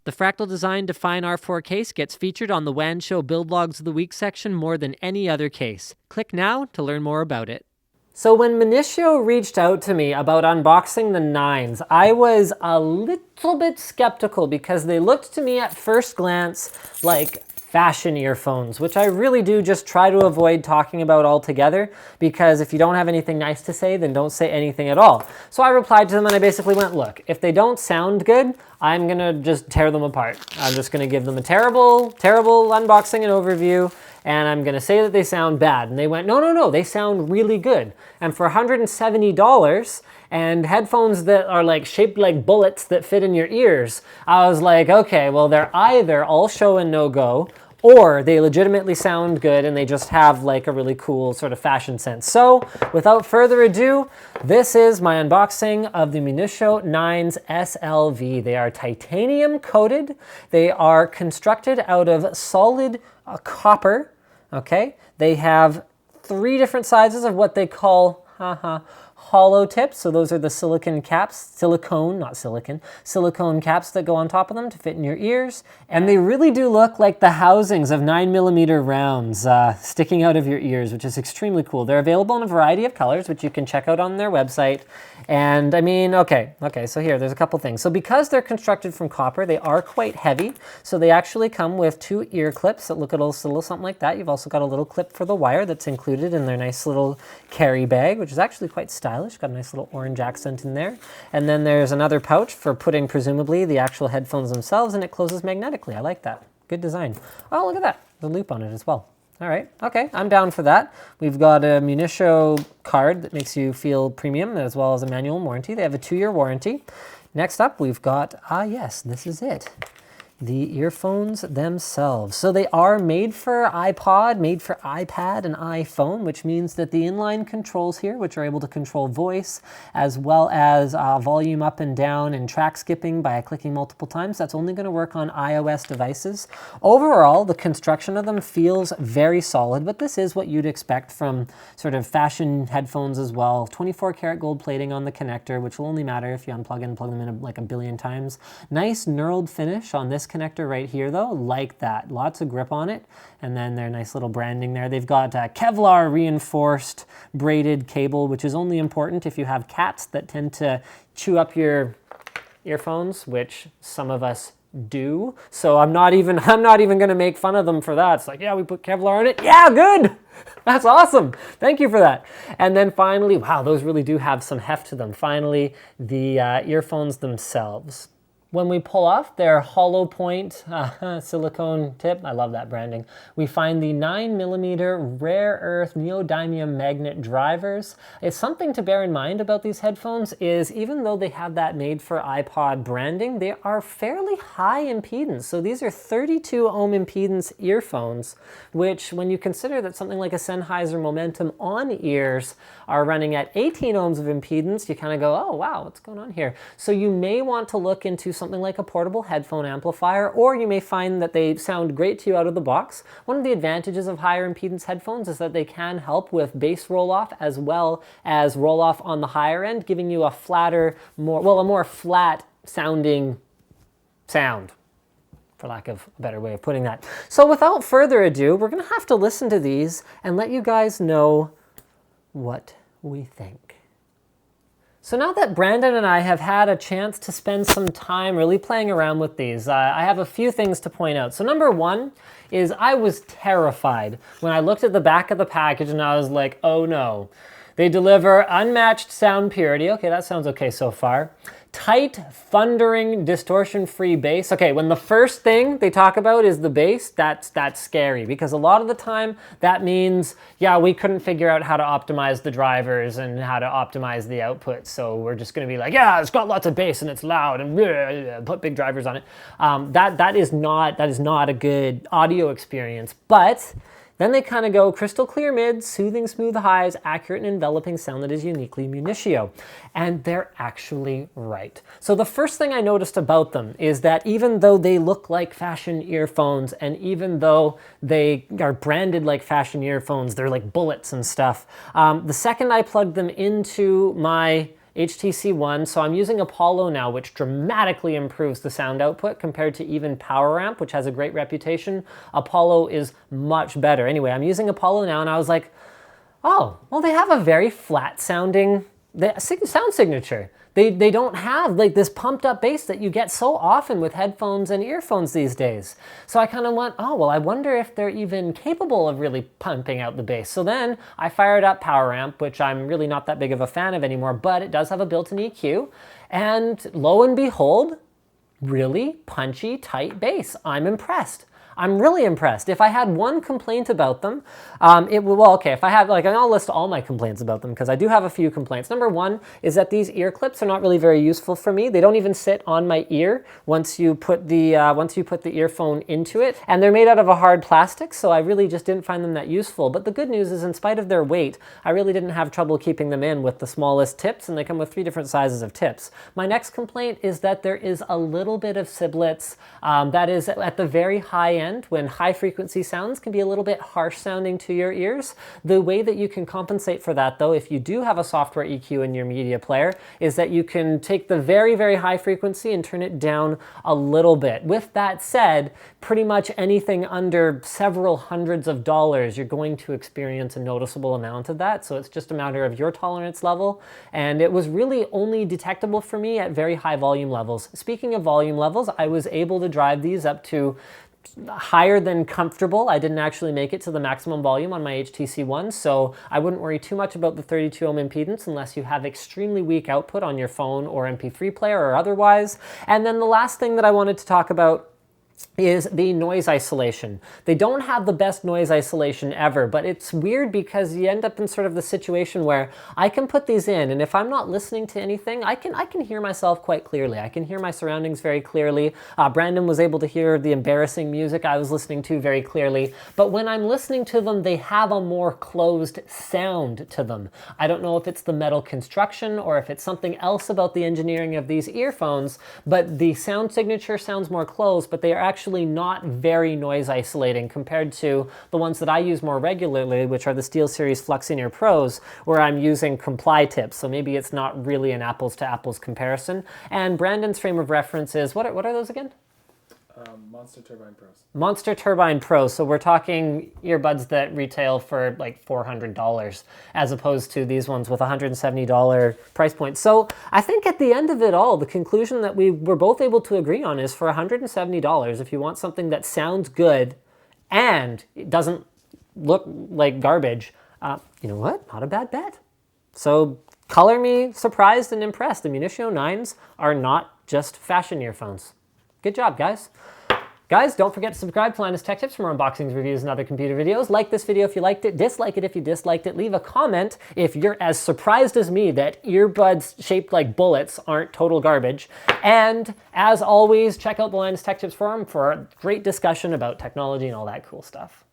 The fractal design Define R4 case gets featured on the WAN Show Build Logs of the Week section more than any other case. Click now to learn more about it. So when Munitio reached out to me about unboxing the Nines, I was a little bit skeptical because they looked to me at first glance like fashion earphones, which I really do just try to avoid talking about altogether, because if you don't have anything nice to say, then don't say anything at all. So I replied to them and I basically went, look, if they don't sound good, I'm gonna just tear them apart. I'm just gonna give them a terrible, terrible unboxing and overview, and I'm gonna say that they sound bad. And they went, no, no, no, they sound really good. And for $170 and headphones that are like shaped like bullets that fit in your ears, I was like, okay, well, they're either all show and no go, or they legitimately sound good and they just have like a really cool sort of fashion sense. So without further ado, this is my unboxing of the Munitio Nines SLV. They are titanium coated. They are constructed out of solid copper. Okay, they have 3 different sizes of what they call hollow tips. So those are the silicone caps, silicone caps that go on top of them to fit in your ears. And they really do look like the housings of 9mm rounds sticking out of your ears, which is extremely cool. They're available in a variety of colors, which you can check out on their website. And I mean, okay, so here, there's a couple things. So because they're constructed from copper, they are quite heavy. So they actually come with 2 ear clips that look a little something like that. You've also got a little clip for the wire that's included in their nice little carry bag, which is actually quite stylish. Got a nice little orange accent in there. And then there's another pouch for putting, presumably, the actual headphones themselves, and it closes magnetically. I like that. Good design. Oh, look at that. The loop on it as well. All right, okay, I'm down for that. We've got a Munitio card that makes you feel premium, as well as a manual warranty. They have a 2-year warranty. Next up, we've got, yes, this is it. The earphones themselves. So they are made for iPod, made for iPad and iPhone, which means that the inline controls here, which are able to control voice, as well as volume up and down and track skipping by clicking multiple times, that's only going to work on iOS devices. Overall, the construction of them feels very solid, but this is what you'd expect from sort of fashion headphones as well. 24 karat gold plating on the connector, which will only matter if you unplug and plug them in like a billion times. Nice knurled finish on this connector right here though, like that. Lots of grip on it. And then their nice little branding there. They've got Kevlar reinforced braided cable, which is only important if you have cats that tend to chew up your earphones, which some of us do. So I'm not even going to make fun of them for that. It's like, yeah, we put Kevlar in it. Yeah, good. That's awesome. Thank you for that. And then finally, wow, those really do have some heft to them. Finally, the earphones themselves. When we pull off their hollow point silicone tip, I love that branding, we find the 9mm rare earth neodymium magnet drivers. It's something to bear in mind about these headphones is even though they have that made for iPod branding, they are fairly high impedance. So these are 32 ohm impedance earphones, which when you consider that something like a Sennheiser Momentum on-ears are running at 18 ohms of impedance, you kind of go, oh wow, what's going on here? So you may want to look into something like a portable headphone amplifier, or you may find that they sound great to you out of the box. One of the advantages of higher impedance headphones is that they can help with bass roll-off as well as roll-off on the higher end, giving you a flatter, a more flat sounding sound, for lack of a better way of putting that. So without further ado, we're gonna have to listen to these and let you guys know what we think. So now that Brandon and I have had a chance to spend some time really playing around with these, I have a few things to point out. So number one is I was terrified when I looked at the back of the package and I was like, oh no. They deliver unmatched sound purity. Okay, that sounds okay so far. Tight, thundering, distortion-free bass. Okay, when the first thing they talk about is the bass, that's scary because a lot of the time that means, yeah, we couldn't figure out how to optimize the drivers and how to optimize the output. So we're just gonna be like, yeah, it's got lots of bass and it's loud and put big drivers on it. That is not a good audio experience, but then they kind of go crystal clear mids, soothing smooth highs, accurate and enveloping sound that is uniquely Munitio. And they're actually right. So the first thing I noticed about them is that even though they look like fashion earphones and even though they are branded like fashion earphones, they're like bullets and stuff, the second I plugged them into my HTC One. So I'm using Apollo now, which dramatically improves the sound output compared to even PowerAmp, which has a great reputation. Apollo is much better. Anyway, I'm using Apollo now, and I was like, oh, well, they have a very flat sounding sound signature. They don't have like this pumped up bass that you get so often with headphones and earphones these days. So I kind of went, oh, well, I wonder if they're even capable of really pumping out the bass. So then I fired up PowerAmp, which I'm really not that big of a fan of anymore, but it does have a built-in EQ. And lo and behold, really punchy, tight bass. I'm impressed. I'm really impressed. If I had one complaint about them, if I have, I'll list all my complaints about them because I do have a few complaints. Number one is that these ear clips are not really very useful for me. They don't even sit on my ear once you put the earphone into it, and they're made out of a hard plastic, so I really just didn't find them that useful. But the good news is, in spite of their weight, I really didn't have trouble keeping them in with the smallest tips, and they come with 3 different sizes of tips. My next complaint is that there is a little bit of sibilance that is at the very high end, when high frequency sounds can be a little bit harsh sounding to your ears. The way that you can compensate for that, though, if you do have a software EQ in your media player, is that you can take the very, very high frequency and turn it down a little bit. With that said, pretty much anything under several hundreds of dollars, you're going to experience a noticeable amount of that. So it's just a matter of your tolerance level. And it was really only detectable for me at very high volume levels. Speaking of volume levels, I was able to drive these up to higher than comfortable. I didn't actually make it to the maximum volume on my HTC One, so I wouldn't worry too much about the 32 ohm impedance unless you have extremely weak output on your phone or MP3 player or otherwise. And then the last thing that I wanted to talk about is the noise isolation. They don't have the best noise isolation ever, but it's weird because you end up in sort of the situation where I can put these in, and if I'm not listening to anything, I can hear myself quite clearly. I can hear my surroundings very clearly. Brandon was able to hear the embarrassing music I was listening to very clearly, but when I'm listening to them, they have a more closed sound to them. I don't know if it's the metal construction or if it's something else about the engineering of these earphones, but the sound signature sounds more closed, but they are actually not very noise isolating compared to the ones that I use more regularly, which are the SteelSeries Flux In-Ear Pros, where I'm using comply tips. So maybe it's not really an apples to apples comparison. And Brandon's frame of reference is, what are those again? Monster Turbine Pros. Monster Turbine Pros. So we're talking earbuds that retail for like $400 as opposed to these ones with $170 price point. So I think at the end of it all, the conclusion that we were both able to agree on is for $170, if you want something that sounds good and it doesn't look like garbage, you know what? Not a bad bet. So color me surprised and impressed. The Munitio Nines are not just fashion earphones. Good job, guys. Guys, don't forget to subscribe to Linus Tech Tips for more unboxings, reviews, and other computer videos. Like this video if you liked it. Dislike it if you disliked it. Leave a comment if you're as surprised as me that earbuds shaped like bullets aren't total garbage. And as always, check out the Linus Tech Tips forum for a great discussion about technology and all that cool stuff.